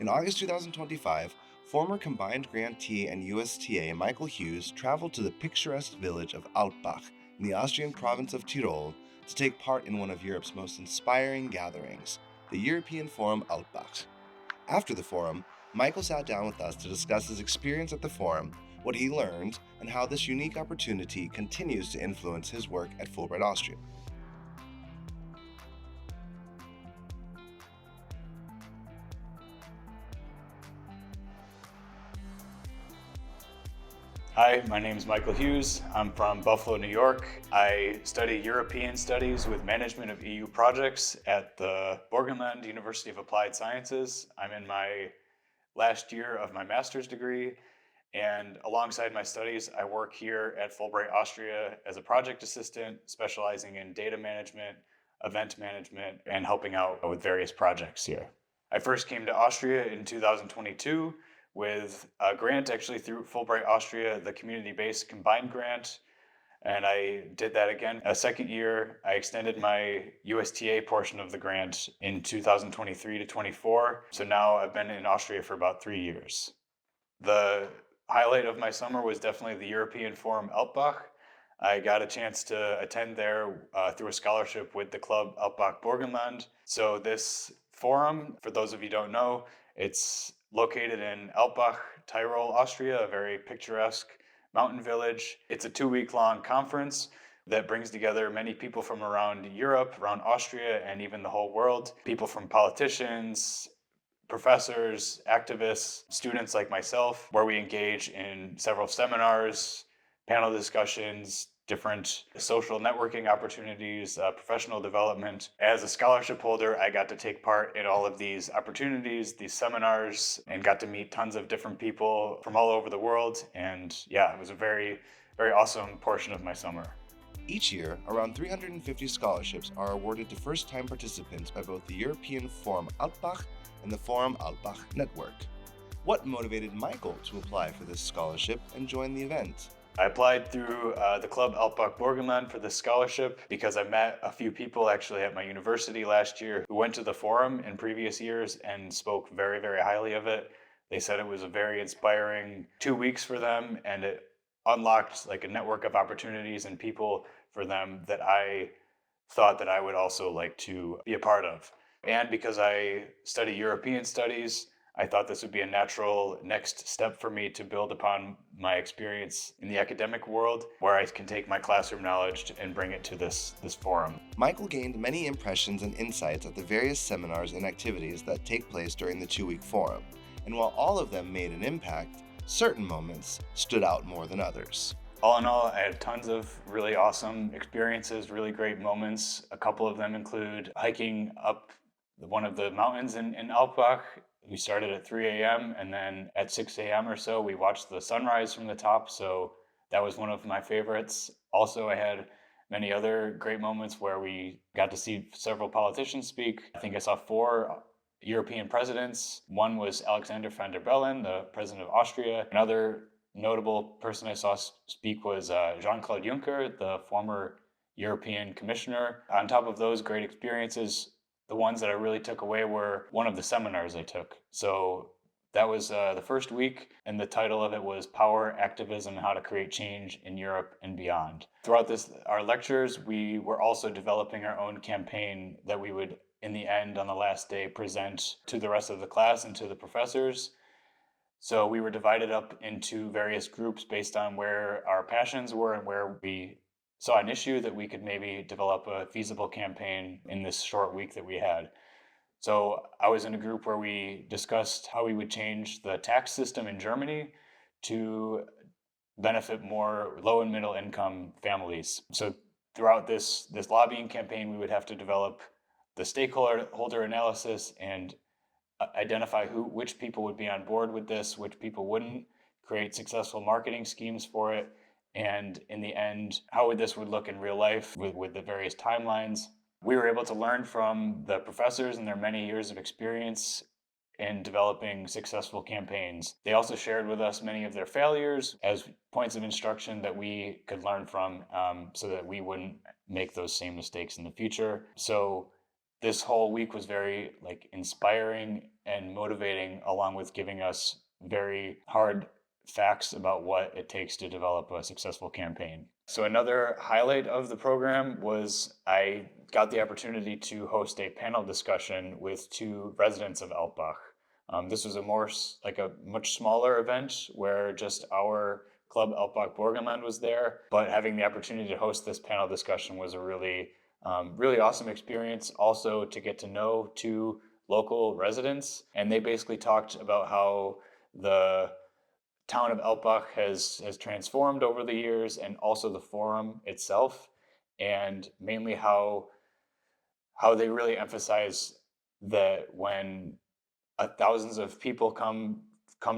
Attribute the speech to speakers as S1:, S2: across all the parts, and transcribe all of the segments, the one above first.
S1: In August 2025, former combined grantee and USTA Michael Hughes traveled to the picturesque village of Alpbach in the Austrian province of Tyrol to take part in one of Europe's most inspiring gatherings, the European Forum Alpbach. After the forum, Michael sat down with us to discuss his experience at the forum, what he learned, and how this unique opportunity continues to influence his work at Fulbright Austria.
S2: Hi, my name is Michael Hughes. I'm from Buffalo, New York. I study European Studies with Management of EU Projects at the Burgenland University of Applied Sciences. I'm in my last year of my master's degree, and alongside my studies, I work here at Fulbright Austria as a project assistant, specializing in data management, event management, and helping out with various projects here. I first came to Austria in 2022 with a grant actually through Fulbright Austria, the community-based combined grant. And I did that again a second year. I extended my USTA portion of the grant in 2023 to 24. So now I've been in Austria for about 3 years. The highlight of my summer was definitely the European Forum Alpbach. I got a chance to attend there through a scholarship with the club Alpbach Burgenland. So this forum, for those of you who don't know, it's located in Alpbach, Tyrol, Austria, a very picturesque mountain village. It's a 2-week-long conference that brings together many people from around Europe, around Austria, and even the whole world. People from politicians, professors, activists, students like myself, where we engage in several seminars, panel discussions, different social networking opportunities, professional development. As a scholarship holder, I got to take part in all of these opportunities, these seminars, and got to meet tons of different people from all over the world. And yeah, it was a very, very awesome portion of my summer.
S1: Each year, around 350 scholarships are awarded to first-time participants by both the European Forum Alpbach and the Forum Alpbach Network. What motivated Michael to apply for this scholarship and join the event?
S2: I applied through the club Alpbach Burgenland for this scholarship because I met a few people actually at my university last year who went to the forum in previous years and spoke very, very highly of it. They said it was a very inspiring 2 weeks for them, and it unlocked like a network of opportunities and people for them that I thought that I would also like to be a part of. And because I study European studies, I thought this would be a natural next step for me to build upon my experience in the academic world, where I can take my classroom knowledge and bring it to this forum.
S1: Michael gained many impressions and insights at the various seminars and activities that take place during the 2-week forum, and while all of them made an impact, certain moments stood out more than others.
S2: All in all, I had tons of really awesome experiences, really great moments. A couple of them include hiking up one of the mountains in Alpbach. We started at 3 a.m. and then at 6 a.m. or so, we watched the sunrise from the top. So that was one of my favorites. Also, I had many other great moments where we got to see several politicians speak. I think I saw 4 European presidents. One was Alexander van der Bellen, the president of Austria. Another notable person I saw speak was Jean-Claude Juncker, the former European commissioner. On top of those great experiences, the ones that I really took away were one of the seminars I took. So that was the first week, and the title of it was Power, Activism, and How to Create Change in Europe and Beyond. Throughout our lectures, we were also developing our own campaign that we would, in the end, on the last day, present to the rest of the class and to the professors. So we were divided up into various groups based on where our passions were and where we saw an issue that we could maybe develop a feasible campaign in this short week that we had. So I was in a group where we discussed how we would change the tax system in Germany to benefit more low and middle income families. So throughout this lobbying campaign, we would have to develop the stakeholder analysis and identify which people would be on board with this, which people wouldn't, create successful marketing schemes for it, and in the end, how this would look in real life with the various timelines. We were able to learn from the professors and their many years of experience in developing successful campaigns. They also shared with us many of their failures as points of instruction that we could learn from, so that we wouldn't make those same mistakes in the future. So this whole week was very like inspiring and motivating, along with giving us very hard facts about what it takes to develop a successful campaign. So another highlight of the program was I got the opportunity to host a panel discussion with two residents of Alpbach. This was like a much smaller event where just our club Alpbach Borgenland was there, but having the opportunity to host this panel discussion was a really awesome experience. Also to get to know two local residents, and they basically talked about how the town of Alpbach has transformed over the years, and also the forum itself, and mainly how they really emphasize that when thousands of people come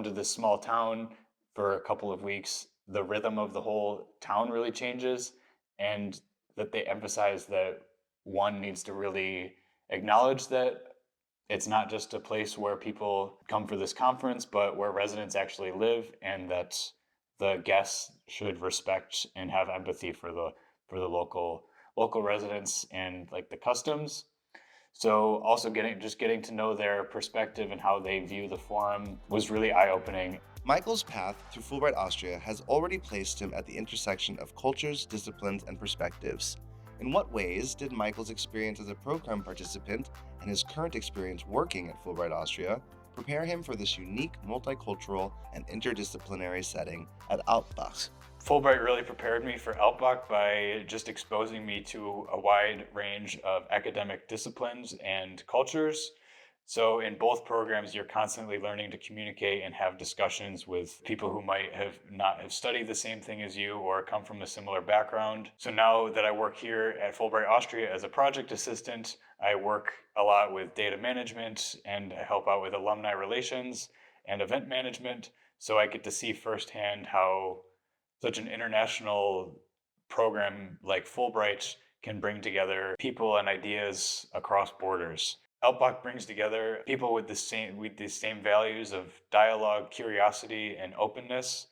S2: to this small town for a couple of weeks, the rhythm of the whole town really changes, and that they emphasize that one needs to really acknowledge that it's not just a place where people come for this conference, but where residents actually live, and that the guests should respect and have empathy for the local residents and like the customs. So also getting to know their perspective and how they view the forum was really eye-opening.
S1: Michael's path through Fulbright Austria has already placed him at the intersection of cultures, disciplines, and perspectives. In what ways did Michael's experience as a program participant and his current experience working at Fulbright Austria prepare him for this unique multicultural and interdisciplinary setting at Alpbach?
S2: Fulbright really prepared me for Alpbach by just exposing me to a wide range of academic disciplines and cultures. So in both programs, you're constantly learning to communicate and have discussions with people who might have not have studied the same thing as you or come from a similar background. So now that I work here at Fulbright Austria as a project assistant, I work a lot with data management and I help out with alumni relations and event management. So I get to see firsthand how such an international program like Fulbright can bring together people and ideas across borders. Alpbach brings together people with the same values of dialogue, curiosity, and openness.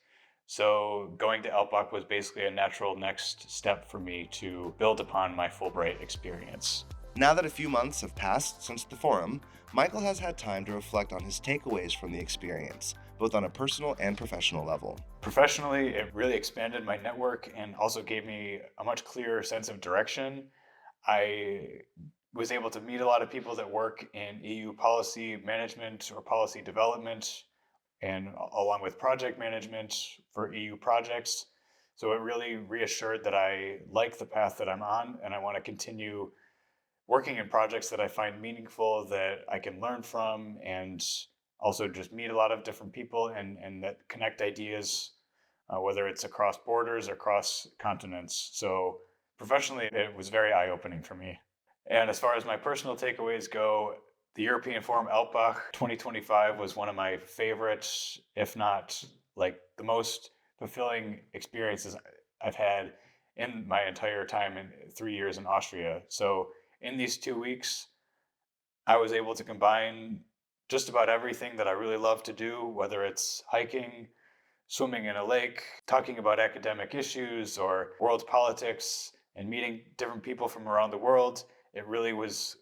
S2: So going to Alpbach was basically a natural next step for me to build upon my Fulbright experience.
S1: Now that a few months have passed since the forum, Michael has had time to reflect on his takeaways from the experience, both on a personal and professional level.
S2: Professionally, it really expanded my network and also gave me a much clearer sense of direction. I was able to meet a lot of people that work in EU policy management or policy development, and along with project management for EU projects. So it really reassured that I like the path that I'm on, and I want to continue working in projects that I find meaningful, that I can learn from, and also just meet a lot of different people and that connect ideas, whether it's across borders or across continents. So professionally, it was very eye-opening for me. And as far as my personal takeaways go, the European Forum Alpbach 2025 was one of my favorites, if not like the most fulfilling experiences I've had in my entire time in 3 years in Austria. So in these 2 weeks, I was able to combine just about everything that I really love to do, whether it's hiking, swimming in a lake, talking about academic issues or world politics, and meeting different people from around the world. It really was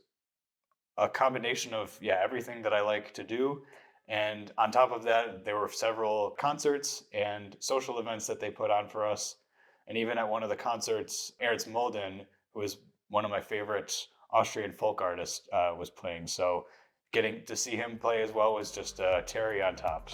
S2: a combination of everything that I like to do. And on top of that, there were several concerts and social events that they put on for us. And even at one of the concerts, Ernst Molden, who is one of my favorite Austrian folk artists, was playing. So getting to see him play as well was just a cherry on top.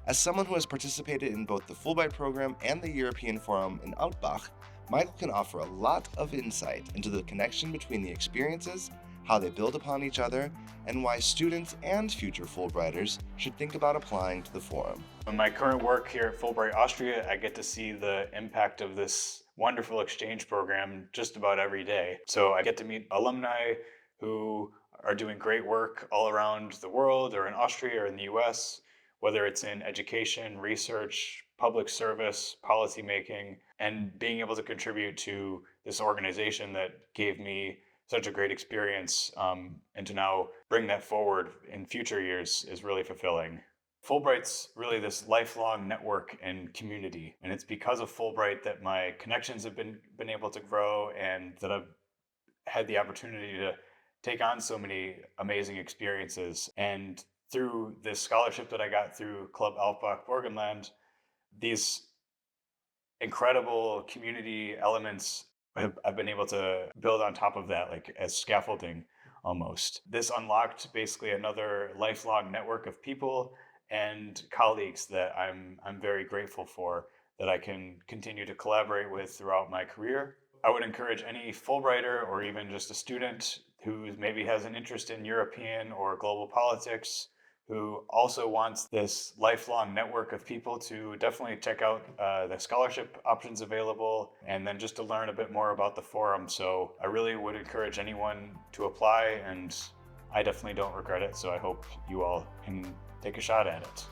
S1: As someone who has participated in both the Fulbright program and the European Forum in Alpbach, Michael can offer a lot of insight into the connection between the experiences, how they build upon each other, and why students and future Fulbrighters should think about applying to the forum.
S2: In my current work here at Fulbright Austria, I get to see the impact of this wonderful exchange program just about every day. So I get to meet alumni who are doing great work all around the world or in Austria or in the US, whether it's in education, research, public service, policymaking, and being able to contribute to this organization that gave me such a great experience, and to now bring that forward in future years is really fulfilling. Fulbright's really this lifelong network and community, and it's because of Fulbright that my connections have been able to grow, and that I've had the opportunity to take on so many amazing experiences. And through this scholarship that I got through Club Alpbach Burgenland, these incredible community elements I've been able to build on top of that, like as scaffolding almost. This unlocked basically another lifelong network of people and colleagues that I'm very grateful for, that I can continue to collaborate with throughout my career. I would encourage any Fulbrighter or even just a student who maybe has an interest in European or global politics, who also wants this lifelong network of people, to definitely check out the scholarship options available, and then just to learn a bit more about the forum. So I really would encourage anyone to apply, and I definitely don't regret it. So I hope you all can take a shot at it.